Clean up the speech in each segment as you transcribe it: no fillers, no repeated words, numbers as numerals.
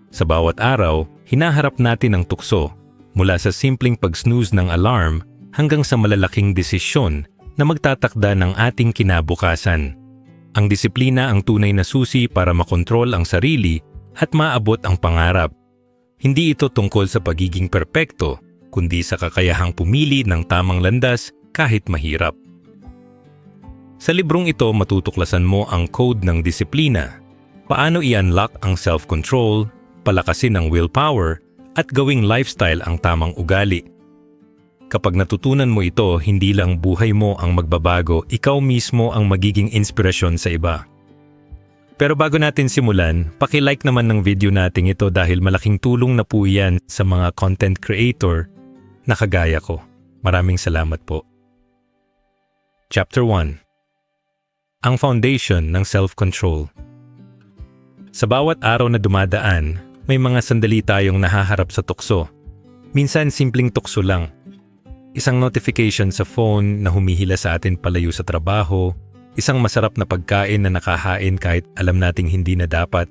Sa bawat araw, hinaharap natin ang tukso, mula sa simpleng pag-snooze ng alarm hanggang sa malalaking desisyon na magtatakda ng ating kinabukasan. Ang disiplina ang tunay na susi para makontrol ang sarili at maabot ang pangarap. Hindi ito tungkol sa pagiging perpekto, kundi sa kakayahang pumili ng tamang landas kahit mahirap. Sa librong ito matutuklasan mo ang code ng disiplina, paano i-unlock ang self-control, palakasin ang willpower, at gawing lifestyle ang tamang ugali. Kapag natutunan mo ito, hindi lang buhay mo ang magbabago, ikaw mismo ang magiging inspirasyon sa iba. Pero bago natin simulan, paki-like naman ng video natin ito dahil malaking tulong na po yan sa mga content creator na kagaya ko. Maraming salamat po. Chapter 1. Ang foundation ng self-control. Sa bawat araw na dumadaan, may mga sandali tayong nahaharap sa tukso. Minsan simpleng tukso lang. Isang notification sa phone na humihila sa atin palayo sa trabaho, isang masarap na pagkain na nakahain kahit alam nating hindi na dapat,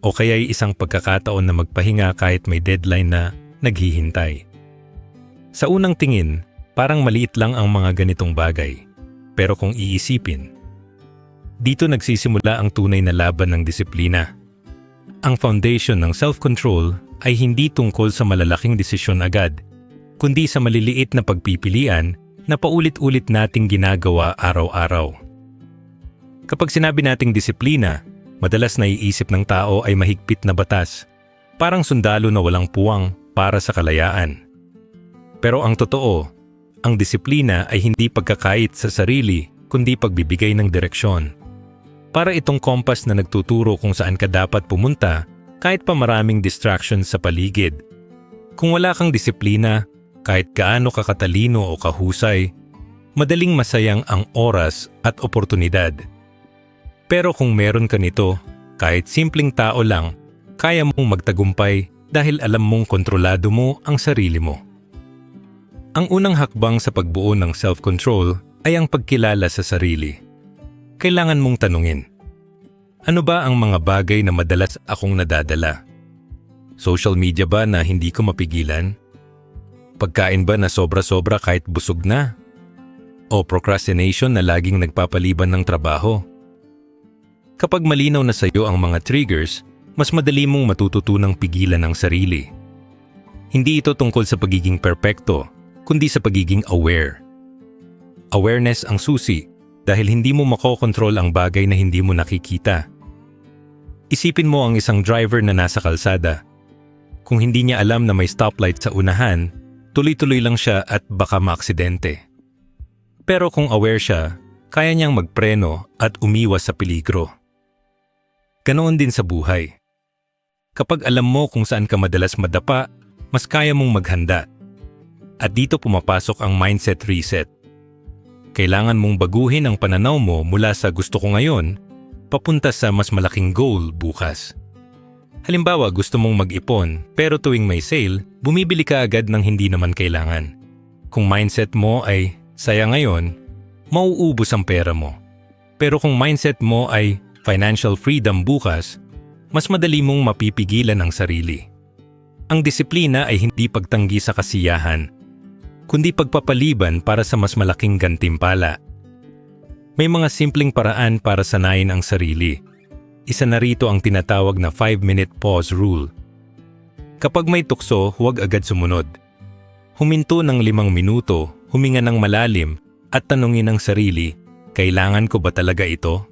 o kaya'y isang pagkakataon na magpahinga kahit may deadline na naghihintay. Sa unang tingin, parang maliit lang ang mga ganitong bagay. Pero kung iisipin, dito nagsisimula ang tunay na laban ng disiplina. Ang foundation ng self-control ay hindi tungkol sa malalaking desisyon agad, kundi sa maliliit na pagpipilian na paulit-ulit nating ginagawa araw-araw. Kapag sinabi nating disiplina, madalas naiisip ng tao ay mahigpit na batas, parang sundalo na walang puwang para sa kalayaan. Pero ang totoo, ang disiplina ay hindi pagkakait sa sarili, kundi pagbibigay ng direksyon. Para itong kompas na nagtuturo kung saan ka dapat pumunta kahit pa maraming distractions sa paligid. Kung wala kang disiplina, kahit gaano ka katalino o kahusay, madaling masayang ang oras at oportunidad. Pero kung meron ka nito, kahit simpleng tao lang, kaya mong magtagumpay dahil alam mong kontrolado mo ang sarili mo. Ang unang hakbang sa pagbuo ng self-control ay ang pagkilala sa sarili. Kailangan mong tanungin, ano ba ang mga bagay na madalas akong nadadala? Social media ba na hindi ko mapigilan? Pagkain ba na sobra-sobra kahit busog na? O procrastination na laging nagpapaliban ng trabaho? Kapag malinaw na sa iyo ang mga triggers, mas madali mong matututunang pigilan ang sarili. Hindi ito tungkol sa pagiging perpekto, kundi sa pagiging aware. Awareness ang susi dahil hindi mo makokontrol ang bagay na hindi mo nakikita. Isipin mo ang isang driver na nasa kalsada. Kung hindi niya alam na may stoplight sa unahan, tuloy-tuloy lang siya at baka maaksidente. Pero kung aware siya, kaya niyang magpreno at umiwas sa peligro. Ganoon din sa buhay. Kapag alam mo kung saan ka madalas madapa, mas kaya mong maghanda. At dito pumapasok ang mindset reset. Kailangan mong baguhin ang pananaw mo mula sa gusto ko ngayon, papunta sa mas malaking goal bukas. Halimbawa, gusto mong mag-ipon, pero tuwing may sale, bumibili ka agad ng hindi naman kailangan. Kung mindset mo ay, saya ngayon, mauubos ang pera mo. Pero kung mindset mo ay, financial freedom bukas, mas madali mong mapipigilan ang sarili. Ang disiplina ay hindi pagtanggi sa kasiyahan, kundi pagpapaliban para sa mas malaking gantimpala. May mga simpleng paraan para sanayin ang sarili. Isa na rito ang tinatawag na 5-minute pause rule. Kapag may tukso, huwag agad sumunod. Huminto ng 5 minuto, huminga ng malalim, at tanungin ang sarili, kailangan ko ba talaga ito?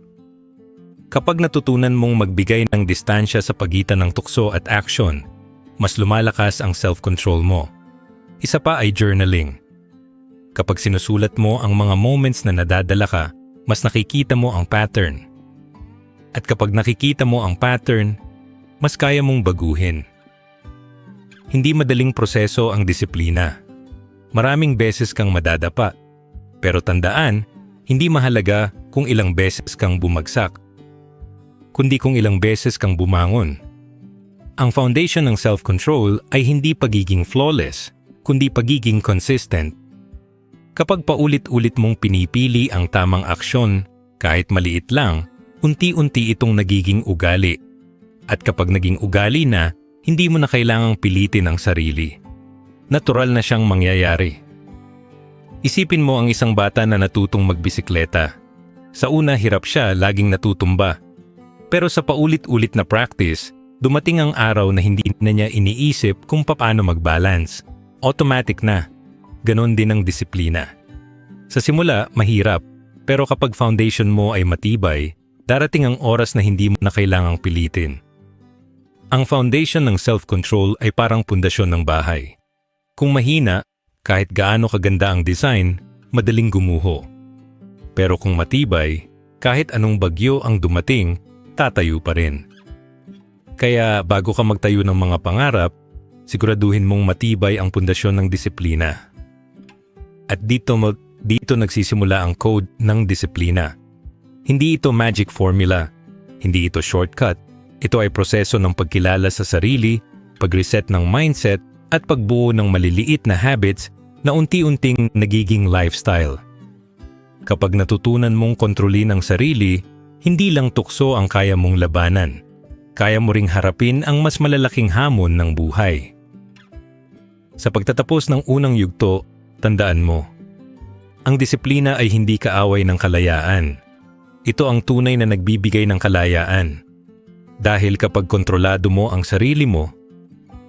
Kapag natutunan mong magbigay ng distansya sa pagitan ng tukso at action, mas lumalakas ang self-control mo. Isa pa ay journaling. Kapag sinusulat mo ang mga moments na nadadala ka, mas nakikita mo ang pattern. At kapag nakikita mo ang pattern, mas kaya mong baguhin. Hindi madaling proseso ang disiplina. Maraming beses kang madadapa. Pero tandaan, hindi mahalaga kung ilang beses kang bumagsak, kundi kung ilang beses kang bumangon. Ang foundation ng self-control ay hindi pagiging flawless, kundi pagiging consistent. Kapag paulit-ulit mong pinipili ang tamang aksyon, kahit maliit lang, unti-unti itong nagiging ugali. At kapag naging ugali na, hindi mo na kailangang pilitin ang sarili. Natural na siyang mangyayari. Isipin mo ang isang bata na natutong magbisikleta. Sa una, hirap siya, laging natutumba. Pero sa paulit-ulit na practice, dumating ang araw na hindi na niya iniisip kung paano mag-balance. Automatic na. Ganon din ang disiplina. Sa simula, mahirap. Pero kapag foundation mo ay matibay, darating ang oras na hindi mo na kailangang pilitin. Ang foundation ng self-control ay parang pundasyon ng bahay. Kung mahina, kahit gaano kaganda ang design, madaling gumuho. Pero kung matibay, kahit anong bagyo ang dumating, tatayo pa rin. Kaya bago ka magtayo ng mga pangarap, siguraduhin mong matibay ang pundasyon ng disiplina. At dito nagsisimula ang code ng disiplina. Hindi ito magic formula, hindi ito shortcut. Ito ay proseso ng pagkilala sa sarili, pag-reset ng mindset, at pagbuo ng maliliit na habits na unti-unting nagiging lifestyle. Kapag natutunan mong kontrolin ang sarili, hindi lang tukso ang kaya mong labanan. Kaya mo ring harapin ang mas malalaking hamon ng buhay. Sa pagtatapos ng unang yugto, tandaan mo, ang disiplina ay hindi kaaway ng kalayaan. Ito ang tunay na nagbibigay ng kalayaan. Dahil kapag kontrolado mo ang sarili mo,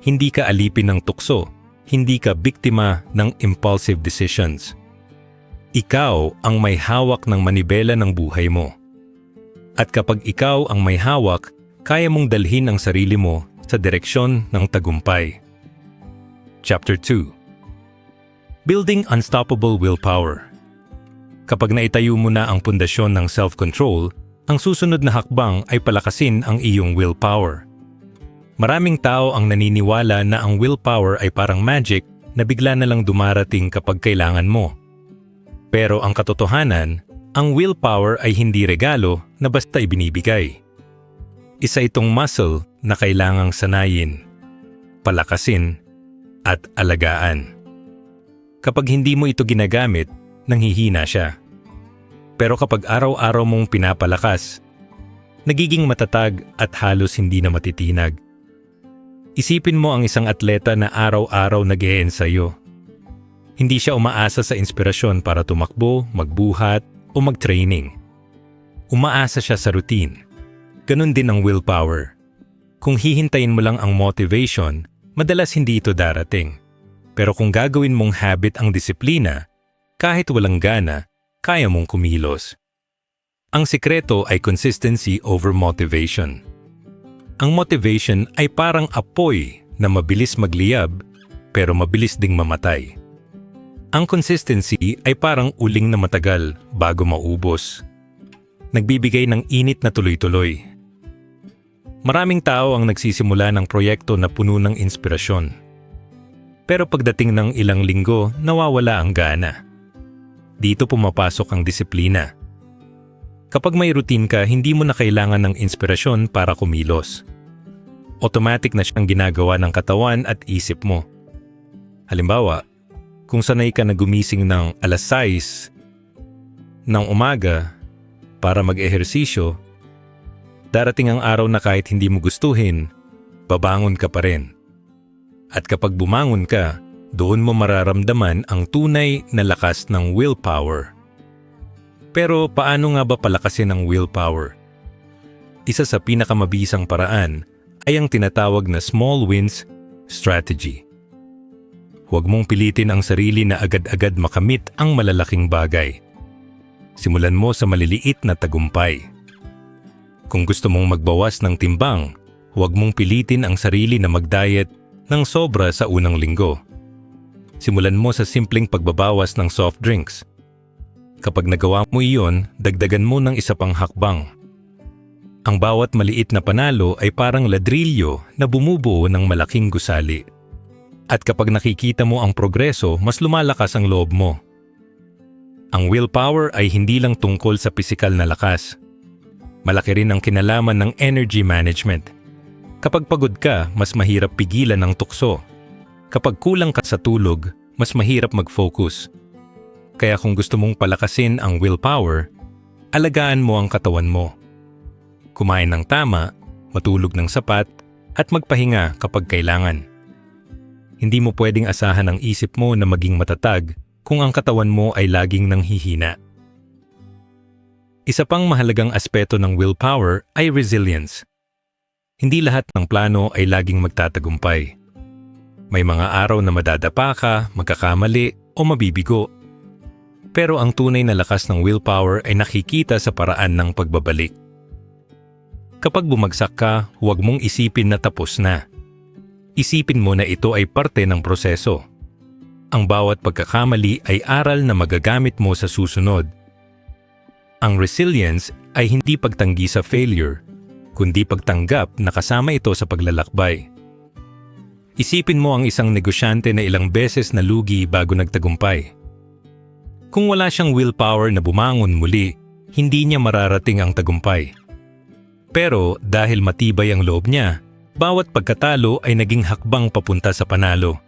hindi ka alipin ng tukso, hindi ka biktima ng impulsive decisions. Ikaw ang may hawak ng manibela ng buhay mo. At kapag ikaw ang may hawak, kaya mong dalhin ang sarili mo sa direksyon ng tagumpay. Chapter 2. Building Unstoppable Willpower. Kapag naitayo mo na ang pundasyon ng self-control, ang susunod na hakbang ay palakasin ang iyong willpower. Maraming tao ang naniniwala na ang willpower ay parang magic na bigla na lang dumarating kapag kailangan mo. Pero ang katotohanan, ang willpower ay hindi regalo na basta ibinibigay. Isa itong muscle na kailangang sanayin, palakasin, at alagaan. Kapag hindi mo ito ginagamit, nanghihina siya. Pero kapag araw-araw mong pinapalakas, nagiging matatag at halos hindi na matitinag. Isipin mo ang isang atleta na araw-araw nag-e-ensayo. Hindi siya umaasa sa inspirasyon para tumakbo, magbuhat, o mag-training. Umaasa siya sa routine. Ganon din ang willpower. Kung hihintayin mo lang ang motivation, madalas hindi ito darating. Pero kung gagawin mong habit ang disiplina, kahit walang gana, kaya mong kumilos. Ang sikreto ay consistency over motivation. Ang motivation ay parang apoy na mabilis magliyab pero mabilis ding mamatay. Ang consistency ay parang uling na matagal bago maubos. Nagbibigay ng init na tuloy-tuloy. Maraming tao ang nagsisimula ng proyekto na puno ng inspirasyon. Pero pagdating ng ilang linggo, nawawala ang gana. Dito pumapasok ang disiplina. Kapag may routine ka, hindi mo na kailangan ng inspirasyon para kumilos. Automatic na siyang ginagawa ng katawan at isip mo. Halimbawa, kung sanay ka na gumising ng 6:00 ng umaga para mag-ehersisyo, darating ang araw na kahit hindi mo gustuhin, babangon ka pa rin. At kapag bumangon ka, doon mo mararamdaman ang tunay na lakas ng willpower. Pero paano nga ba palakasin ang willpower? Isa sa pinakamabisang paraan ay ang tinatawag na small wins strategy. Huwag mong pilitin ang sarili na agad-agad makamit ang malalaking bagay. Simulan mo sa maliliit na tagumpay. Kung gusto mong magbawas ng timbang, huwag mong pilitin ang sarili na mag-diet ng sobra sa unang linggo. Simulan mo sa simpleng pagbabawas ng soft drinks. Kapag nagawa mo iyon, dagdagan mo ng isa pang hakbang. Ang bawat maliit na panalo ay parang ladrilyo na bumubuo ng malaking gusali. At kapag nakikita mo ang progreso, mas lumalakas ang loob mo. Ang willpower ay hindi lang tungkol sa pisikal na lakas. Malaki rin ang kinalaman ng energy management. Kapag pagod ka, mas mahirap pigilan ang tukso. Kapag kulang ka sa tulog, mas mahirap mag-focus. Kaya kung gusto mong palakasin ang willpower, alagaan mo ang katawan mo. Kumain ng tama, matulog ng sapat, at magpahinga kapag kailangan. Hindi mo pwedeng asahan ang isip mo na maging matatag kung ang katawan mo ay laging nanghihina. Isa pang mahalagang aspeto ng willpower ay resilience. Hindi lahat ng plano ay laging magtatagumpay. May mga araw na madadapa ka, magkakamali o mabibigo. Pero ang tunay na lakas ng willpower ay nakikita sa paraan ng pagbabalik. Kapag bumagsak ka, huwag mong isipin na tapos na. Isipin mo na ito ay parte ng proseso. Ang bawat pagkakamali ay aral na magagamit mo sa susunod. Ang resilience ay hindi pagtanggi sa failure, kundi pagtanggap na kasama ito sa paglalakbay. Isipin mo ang isang negosyante na ilang beses nalugi bago nagtagumpay. Kung wala siyang willpower na bumangon muli, hindi niya mararating ang tagumpay. Pero dahil matibay ang loob niya, bawat pagkatalo ay naging hakbang papunta sa panalo.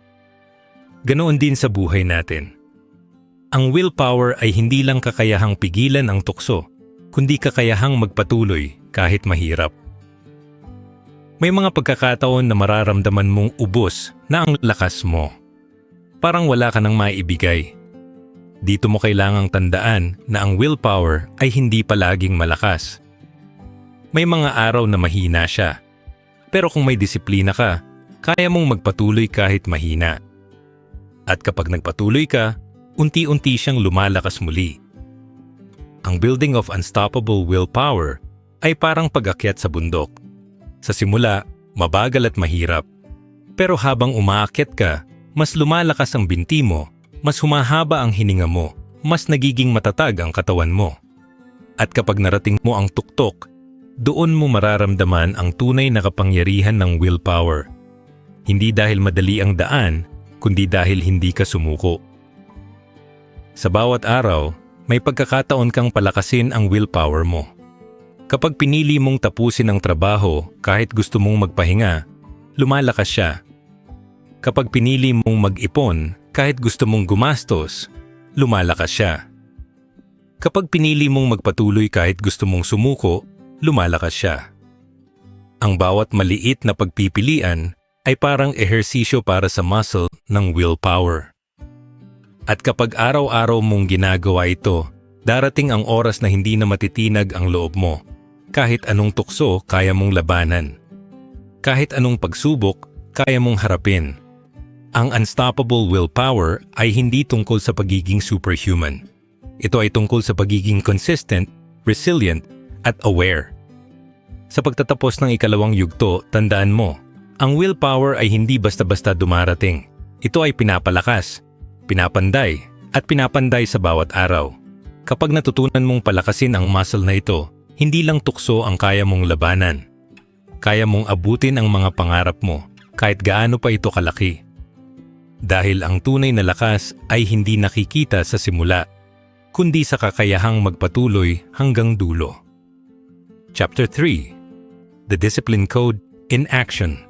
Ganoon din sa buhay natin. Ang willpower ay hindi lang kakayahang pigilan ang tukso, kundi kakayahang magpatuloy kahit mahirap. May mga pagkakataon na mararamdaman mong ubos na ang lakas mo. Parang wala ka nang maibigay. Dito mo kailangang tandaan na ang willpower ay hindi palaging malakas. May mga araw na mahina siya. Pero kung may disiplina ka, kaya mong magpatuloy kahit mahina. At kapag nagpatuloy ka, unti-unti siyang lumalakas muli. Ang building of unstoppable willpower ay parang pag-akyat sa bundok. Sa simula, mabagal at mahirap. Pero habang umaakyat ka, mas lumalakas ang binti mo, mas humahaba ang hininga mo, mas nagiging matatag ang katawan mo. At kapag narating mo ang tuktok, doon mo mararamdaman ang tunay na kapangyarihan ng willpower. Hindi dahil madali ang daan, kundi dahil hindi ka sumuko. Sa bawat araw, may pagkakataon kang palakasin ang willpower mo. Kapag pinili mong tapusin ang trabaho kahit gusto mong magpahinga, lumalakas siya. Kapag pinili mong mag-ipon kahit gusto mong gumastos, lumalakas siya. Kapag pinili mong magpatuloy kahit gusto mong sumuko, lumalakas siya. Ang bawat maliit na pagpipilian ay parang ehersisyo para sa muscle ng willpower. At kapag araw-araw mong ginagawa ito, darating ang oras na hindi na matitinag ang loob mo. Kahit anong tukso, kaya mong labanan. Kahit anong pagsubok, kaya mong harapin. Ang unstoppable willpower ay hindi tungkol sa pagiging superhuman. Ito ay tungkol sa pagiging consistent, resilient, at aware. Sa pagtatapos ng ikalawang yugto, tandaan mo, ang willpower ay hindi basta-basta dumarating. Ito ay pinapalakas, pinapanday, at pinapanday sa bawat araw. Kapag natutunan mong palakasin ang muscle na ito, hindi lang tukso ang kaya mong labanan. Kaya mong abutin ang mga pangarap mo, kahit gaano pa ito kalaki. Dahil ang tunay na lakas ay hindi nakikita sa simula, kundi sa kakayahang magpatuloy hanggang dulo. Chapter 3: The Discipline Code in Action.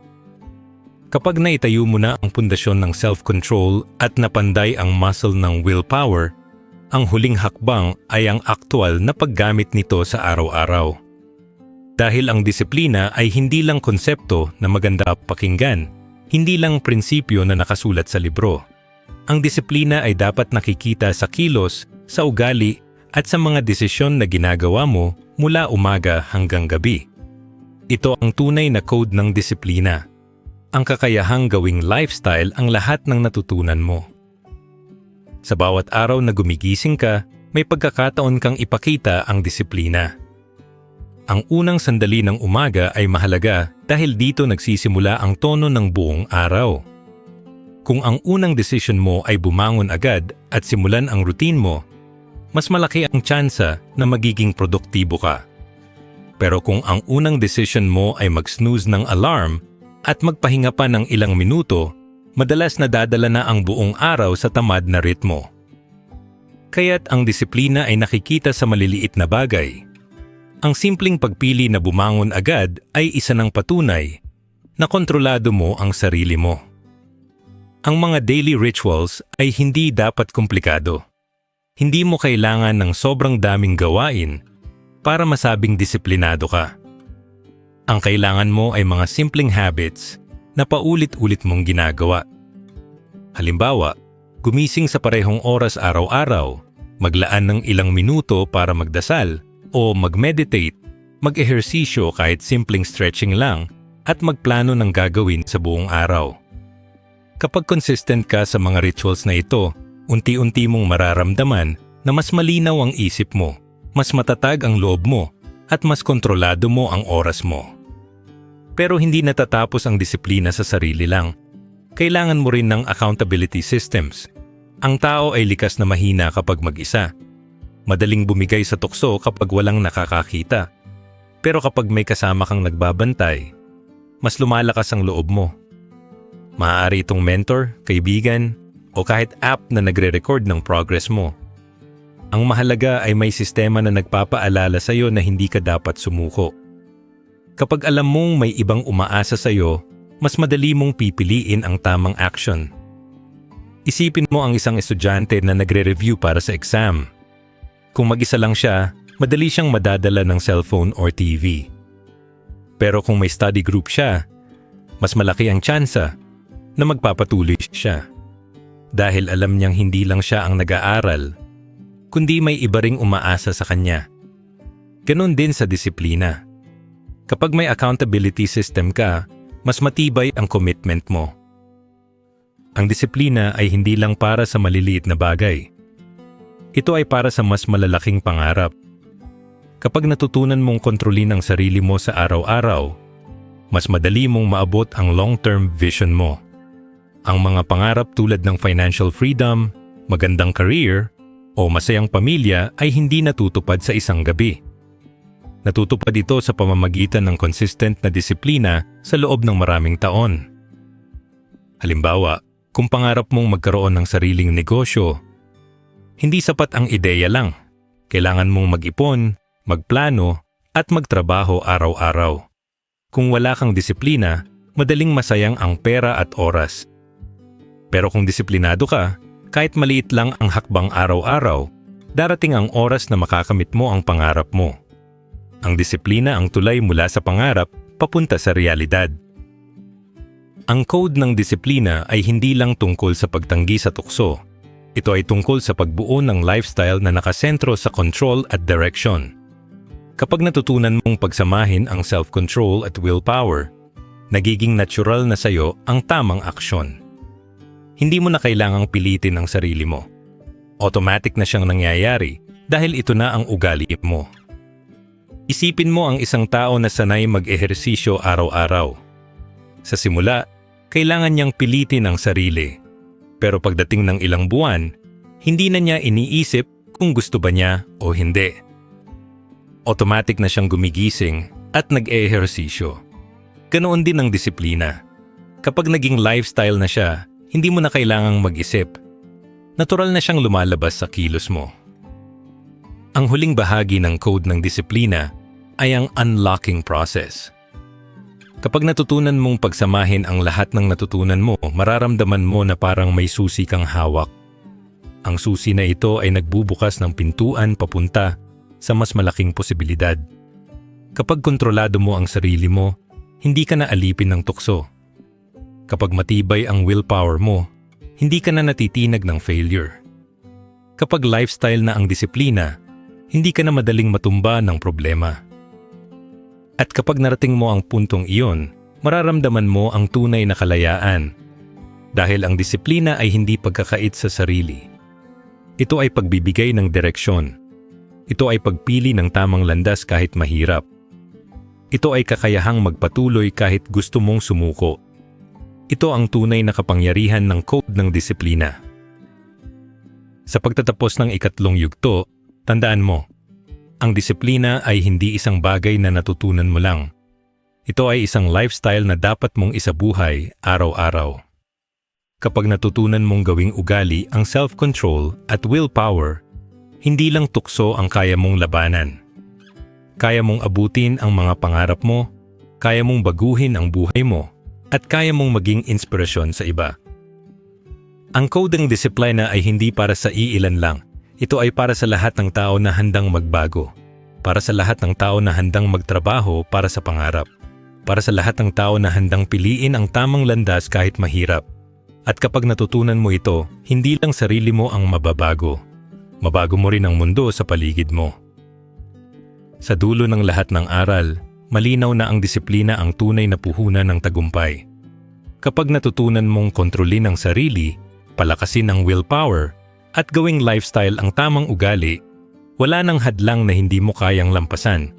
Kapag naitayo mo na ang pundasyon ng self-control at napanday ang muscle ng willpower, ang huling hakbang ay ang aktwal na paggamit nito sa araw-araw. Dahil ang disiplina ay hindi lang konsepto na maganda pakinggan, hindi lang prinsipyo na nakasulat sa libro. Ang disiplina ay dapat nakikita sa kilos, sa ugali, at sa mga desisyon na ginagawa mo mula umaga hanggang gabi. Ito ang tunay na code ng disiplina. Ang kakayahang gawing lifestyle ang lahat ng natutunan mo. Sa bawat araw na gumigising ka, may pagkakataon kang ipakita ang disiplina. Ang unang sandali ng umaga ay mahalaga dahil dito nagsisimula ang tono ng buong araw. Kung ang unang desisyon mo ay bumangon agad at simulan ang routine mo, mas malaki ang tsansa na magiging produktibo ka. Pero kung ang unang decision mo ay mag-snooze ng alarm at magpahinga pa ng ilang minuto, madalas nadadala na ang buong araw sa tamad na ritmo. Kaya't ang disiplina ay nakikita sa maliliit na bagay. Ang simpleng pagpili na bumangon agad ay isa ng patunay na kontrolado mo ang sarili mo. Ang mga daily rituals ay hindi dapat komplikado. Hindi mo kailangan ng sobrang daming gawain para masabing disiplinado ka. Ang kailangan mo ay mga simpleng habits na paulit-ulit mong ginagawa. Halimbawa, gumising sa parehong oras araw-araw, maglaan ng ilang minuto para magdasal o mag-meditate, mag-ehersisyo kahit simpleng stretching lang at magplano ng gagawin sa buong araw. Kapag consistent ka sa mga rituals na ito, unti-unti mong mararamdaman na mas malinaw ang isip mo, mas matatag ang loob mo, at mas kontrolado mo ang oras mo. Pero hindi natatapos ang disiplina sa sarili lang. Kailangan mo rin ng accountability systems. Ang tao ay likas na mahina kapag mag-isa. Madaling bumigay sa tukso kapag walang nakakakita. Pero kapag may kasama kang nagbabantay, mas lumalakas ang loob mo. Maaari itong mentor, kaibigan, o kahit app na nagre-record ng progress mo. Ang mahalaga ay may sistema na nagpapaalala sa iyo na hindi ka dapat sumuko. Kapag alam mong may ibang umaasa sa iyo, mas madali mong pipiliin ang tamang action. Isipin mo ang isang estudyante na nagre-review para sa exam. Kung mag-isa lang siya, madali siyang madadala ng cellphone or TV. Pero kung may study group siya, mas malaki ang tsansa na magpapatuloy siya. Dahil alam niyang hindi lang siya ang nag-aaral, kundi may iba ring umaasa sa kanya. Ganon din sa disiplina. Kapag may accountability system ka, mas matibay ang commitment mo. Ang disiplina ay hindi lang para sa maliliit na bagay. Ito ay para sa mas malalaking pangarap. Kapag natutunan mong kontrolin ang sarili mo sa araw-araw, mas madali mong maabot ang long-term vision mo. Ang mga pangarap tulad ng financial freedom, magandang career, o masayang pamilya ay hindi natutupad sa isang gabi. Natutupad ito sa pamamagitan ng consistent na disiplina sa loob ng maraming taon. Halimbawa, kung pangarap mong magkaroon ng sariling negosyo, hindi sapat ang ideya lang. Kailangan mong mag-ipon, magplano, at magtrabaho araw-araw. Kung wala kang disiplina, madaling masayang ang pera at oras. Pero kung disiplinado ka, kahit maliit lang ang hakbang araw-araw, darating ang oras na makakamit mo ang pangarap mo. Ang disiplina ang tulay mula sa pangarap papunta sa realidad. Ang code ng disiplina ay hindi lang tungkol sa pagtanggi sa tukso. Ito ay tungkol sa pagbuo ng lifestyle na nakasentro sa control at direction. Kapag natutunan mong pagsamahin ang self-control at willpower, nagiging natural na sayo ang tamang aksyon. Hindi mo na kailangang pilitin ang sarili mo. Automatic na siyang nangyayari dahil ito na ang ugali mo. Isipin mo ang isang tao na sanay mag-ehersisyo araw-araw. Sa simula, kailangan niyang pilitin ang sarili. Pero pagdating ng ilang buwan, hindi na niya iniisip kung gusto ba niya o hindi. Automatic na siyang gumigising at nag-ehersisyo. Ganoon din ang disiplina. Kapag naging lifestyle na siya, hindi mo na kailangang mag-isip. Natural na siyang lumalabas sa kilos mo. Ang huling bahagi ng code ng disiplina ay ang unlocking process. Kapag natutunan mong pagsamahin ang lahat ng natutunan mo, mararamdaman mo na parang may susi kang hawak. Ang susi na ito ay nagbubukas ng pintuan papunta sa mas malaking posibilidad. Kapag kontrolado mo ang sarili mo, hindi ka na alipin ng tukso. Kapag matibay ang willpower mo, hindi ka na natitinag ng failure. Kapag lifestyle na ang disiplina, hindi ka na madaling matumba ng problema. At kapag narating mo ang puntong iyon, mararamdaman mo ang tunay na kalayaan. Dahil ang disiplina ay hindi pagkakait sa sarili. Ito ay pagbibigay ng direksyon. Ito ay pagpili ng tamang landas kahit mahirap. Ito ay kakayahang magpatuloy kahit gusto mong sumuko. Ito ang tunay na kapangyarihan ng code ng disiplina. Sa pagtatapos ng ikatlong yugto, tandaan mo, ang disiplina ay hindi isang bagay na natutunan mo lang. Ito ay isang lifestyle na dapat mong isabuhay araw-araw. Kapag natutunan mong gawing ugali ang self-control at willpower, hindi lang tukso ang kaya mong labanan. Kaya mong abutin ang mga pangarap mo, kaya mong baguhin ang buhay mo, at kaya mong maging inspirasyon sa iba. Ang code ng disiplina ay hindi para sa iilan lang. Ito ay para sa lahat ng tao na handang magbago. Para sa lahat ng tao na handang magtrabaho para sa pangarap. para sa lahat ng tao na handang piliin ang tamang landas kahit mahirap. At kapag natutunan mo ito, hindi lang sarili mo ang mababago. Mabago mo rin ang mundo sa paligid mo. Sa dulo ng lahat ng aral, malinaw na ang disiplina ang tunay na puhunan ng tagumpay. Kapag natutunan mong kontrolin ang sarili, palakasin ang willpower, at gawing lifestyle ang tamang ugali, wala nang hadlang na hindi mo kayang lampasan.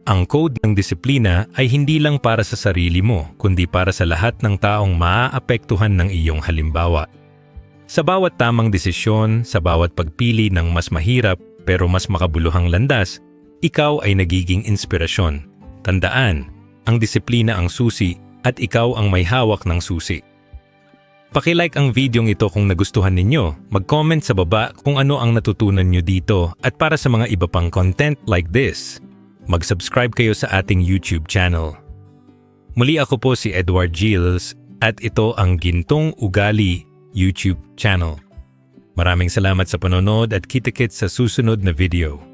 Ang code ng disiplina ay hindi lang para sa sarili mo, kundi para sa lahat ng taong maaapektuhan ng iyong halimbawa. Sa bawat tamang desisyon, sa bawat pagpili ng mas mahirap pero mas makabuluhang landas, ikaw ay nagiging inspirasyon. Tandaan, ang disiplina ang susi at ikaw ang may hawak ng susi. Paki-like ang videong ito kung nagustuhan ninyo, mag-comment sa baba kung ano ang natutunan nyo dito at para sa mga iba pang content like this, mag-subscribe kayo sa ating YouTube channel. Muli ako po si Edward Gilles at ito ang Gintong Ugali YouTube channel. Maraming salamat sa panonood at kita-kits sa susunod na video.